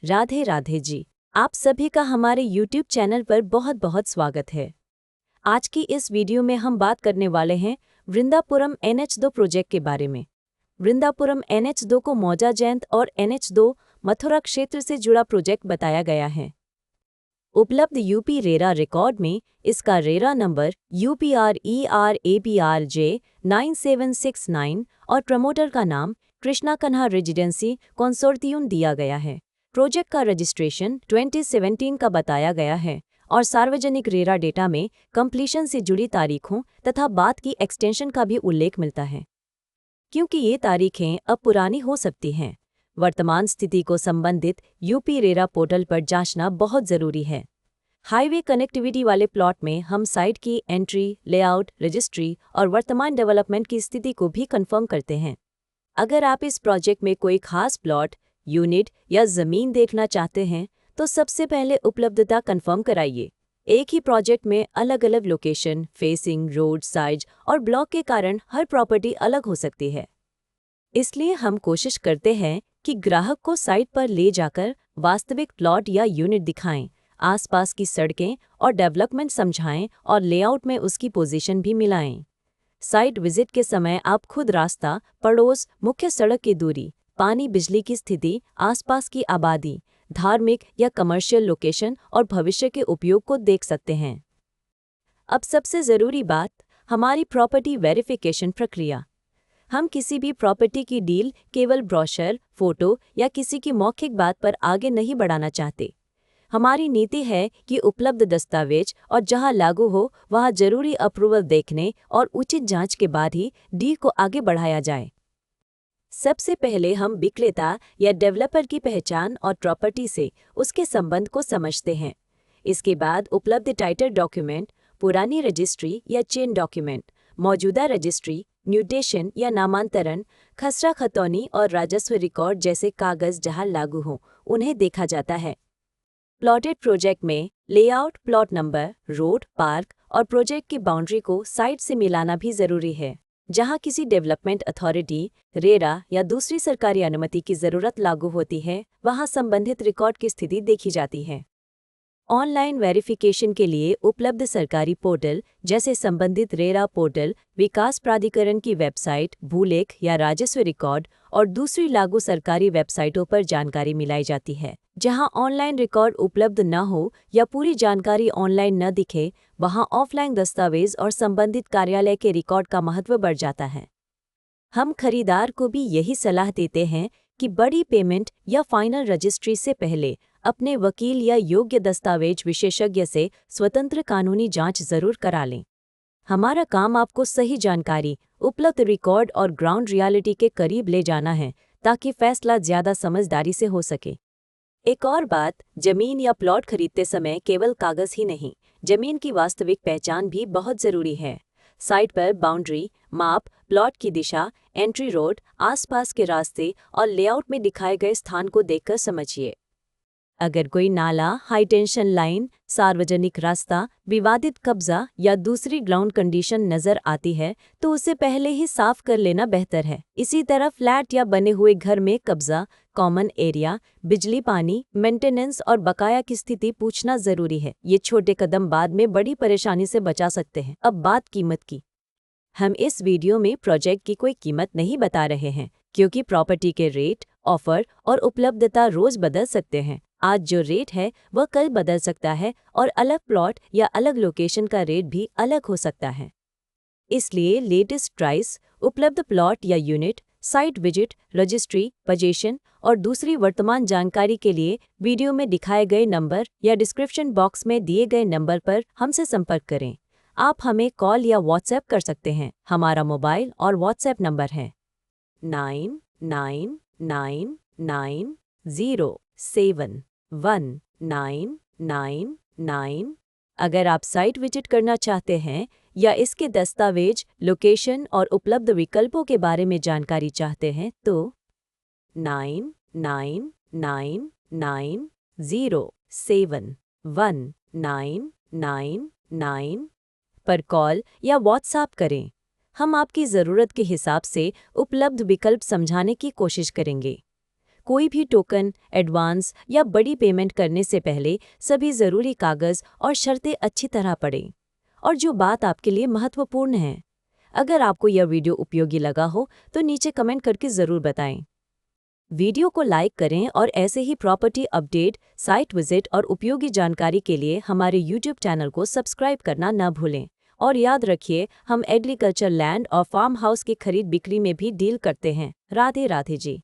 राधे राधे जी। आप सभी का हमारे YouTube चैनल पर बहुत बहुत स्वागत है। आज की इस वीडियो में हम बात करने वाले हैं वृंदापुरम NH2 प्रोजेक्ट के बारे में। वृंदापुरम NH2 को मौजा जयंत और NH2 मथुरा क्षेत्र से जुड़ा प्रोजेक्ट बताया गया है। उपलब्ध यूपी रेरा रिकॉर्ड में इसका रेरा नंबर UPRERAPRJ 9769 और प्रमोटर का नाम कृष्णा कन्हा रेजिडेंसी कंसोर्टियम दिया गया है। प्रोजेक्ट का रजिस्ट्रेशन 2017 का बताया गया है और सार्वजनिक रेरा डेटा में कंप्लीशन से जुड़ी तारीखों तथा बाद की एक्सटेंशन का भी उल्लेख मिलता है। क्योंकि ये तारीखें अब पुरानी हो सकती हैं, वर्तमान स्थिति को संबंधित यूपी रेरा पोर्टल पर जांचना बहुत ज़रूरी है। हाईवे कनेक्टिविटी वाले प्लॉट में हम साइट की एंट्री, लेआउट, रजिस्ट्री और वर्तमान डेवलपमेंट की स्थिति को भी कंफर्म करते हैं। अगर आप इस प्रोजेक्ट में कोई खास प्लॉट, यूनिट या ज़मीन देखना चाहते हैं तो सबसे पहले उपलब्धता कंफर्म कराइए। एक ही प्रोजेक्ट में अलग अलग लोकेशन, फेसिंग, रोड, साइज और ब्लॉक के कारण हर प्रॉपर्टी अलग हो सकती है। इसलिए हम कोशिश करते हैं कि ग्राहक को साइट पर ले जाकर वास्तविक प्लॉट या यूनिट दिखाएं, आसपास की सड़कें और डेवलपमेंट समझाएं और लेआउट में उसकी पोजीशन भी मिलाएं। साइट विजिट के समय आप खुद रास्ता, पड़ोस, मुख्य सड़क की दूरी, पानी बिजली की स्थिति, आसपास की आबादी, धार्मिक या कमर्शियल लोकेशन और भविष्य के उपयोग को देख सकते हैं। अब सबसे ज़रूरी बात, हमारी प्रॉपर्टी वेरिफिकेशन प्रक्रिया। हम किसी भी प्रॉपर्टी की डील केवल ब्रोशर, फोटो या किसी की मौखिक बात पर आगे नहीं बढ़ाना चाहते। हमारी नीति है कि उपलब्ध दस्तावेज और जहां लागू हो वहां जरूरी अप्रूवल देखने और उचित जांच के बाद ही डील को आगे बढ़ाया जाए। सबसे पहले हम विक्रेता या डेवलपर की पहचान और प्रॉपर्टी से उसके संबंध को समझते हैं। इसके बाद उपलब्ध टाइटल डॉक्यूमेंट, पुरानी रजिस्ट्री या चेन डॉक्यूमेंट, मौजूदा रजिस्ट्री, म्यूटेशन या नामांतरण, खसरा खतौनी और राजस्व रिकॉर्ड जैसे कागज जहां लागू हों उन्हें देखा जाता है। प्लॉटेड प्रोजेक्ट में layout, plot number, road, park और प्रोजेक्ट की बाउंड्री को साइट से मिलाना भी जरूरी है। जहां किसी डेवलपमेंट अथॉरिटी, रेरा या दूसरी सरकारी अनुमति की जरूरत लागू होती है, वहां संबंधित रिकॉर्ड की स्थिति देखी जाती है। ऑनलाइन वेरिफिकेशन के लिए उपलब्ध सरकारी पोर्टल जैसे संबंधित रेरा पोर्टल, विकास प्राधिकरण की वेबसाइट, भूलेख या राजस्व रिकॉर्ड और दूसरी लागू सरकारी वेबसाइटों पर जानकारी मिलाई जाती है। जहां ऑनलाइन रिकॉर्ड उपलब्ध न हो या पूरी जानकारी ऑनलाइन न दिखे, वहां ऑफलाइन दस्तावेज और संबंधित कार्यालय के रिकॉर्ड का महत्व बढ़ जाता है। हम खरीदार को भी यही सलाह देते हैं कि बड़ी पेमेंट या फाइनल रजिस्ट्री से पहले अपने वकील या योग्य दस्तावेज विशेषज्ञ से स्वतंत्र कानूनी जांच जरूर करा लें। हमारा काम आपको सही जानकारी, उपलब्ध रिकॉर्ड और ग्राउंड रियलिटी के करीब ले जाना है ताकि फैसला ज्यादा समझदारी से हो सके। एक और बात, जमीन या प्लॉट खरीदते समय केवल कागज ही नहीं, जमीन की वास्तविक पहचान भी बहुत जरूरी है। साइट पर बाउंड्री, माप, प्लॉट की दिशा, एंट्री रोड, आसपास के रास्ते और लेआउट में दिखाए गए स्थान को देखकर समझिए। अगर कोई नाला, हाई टेंशन लाइन, सार्वजनिक रास्ता, विवादित कब्जा या दूसरी ग्राउंड कंडीशन नजर आती है तो उसे पहले ही साफ कर लेना बेहतर है। इसी तरह फ्लैट या बने हुए घर में कब्जा, कॉमन एरिया, बिजली, पानी, मेंटेनेंस और बकाया की स्थिति पूछना जरूरी है। ये छोटे कदम बाद में बड़ी परेशानी से बचा सकते हैं। अब बात कीमत की। हम इस वीडियो में प्रोजेक्ट की कोई कीमत नहीं बता रहे हैं क्योंकि प्रॉपर्टी के रेट, ऑफर और उपलब्धता रोज बदल सकते हैं। आज जो रेट है वह कल बदल सकता है और अलग प्लॉट या अलग लोकेशन का रेट भी अलग हो सकता है। इसलिए लेटेस्ट प्राइस, उपलब्ध प्लॉट या unit, site visit, registry, position और दूसरी वर्तमान जानकारी के लिए वीडियो में दिखाए गए नंबर या डिस्क्रिप्शन बॉक्स में दिए गए नंबर पर हमसे संपर्क करें। आप हमें कॉल या व्हाट्सएप कर सकते हैं। हमारा मोबाइल और व्हाट्सएप नंबर है 999990719999। अगर आप साइट विजिट करना चाहते हैं या इसके दस्तावेज, लोकेशन और उपलब्ध विकल्पों के बारे में जानकारी चाहते हैं तो 999990719999 पर कॉल या व्हाट्सएप करें। हम आपकी ज़रूरत के हिसाब से उपलब्ध विकल्प समझाने की कोशिश करेंगे। कोई भी टोकन, एडवांस या बड़ी पेमेंट करने से पहले सभी ज़रूरी कागज़ और शर्तें अच्छी तरह पढ़ें। और जो बात आपके लिए महत्वपूर्ण है, अगर आपको यह वीडियो उपयोगी लगा हो तो नीचे कमेंट करके ज़रूर बताएं। वीडियो को लाइक करें और ऐसे ही प्रॉपर्टी अपडेट, साइट विजिट और उपयोगी जानकारी के लिए हमारे यूट्यूब चैनल को सब्सक्राइब करना न भूलें। और याद रखिए, हम एग्रीकल्चर लैंड और फार्म हाउस की खरीद बिक्री में भी डील करते हैं। राधे राधे जी।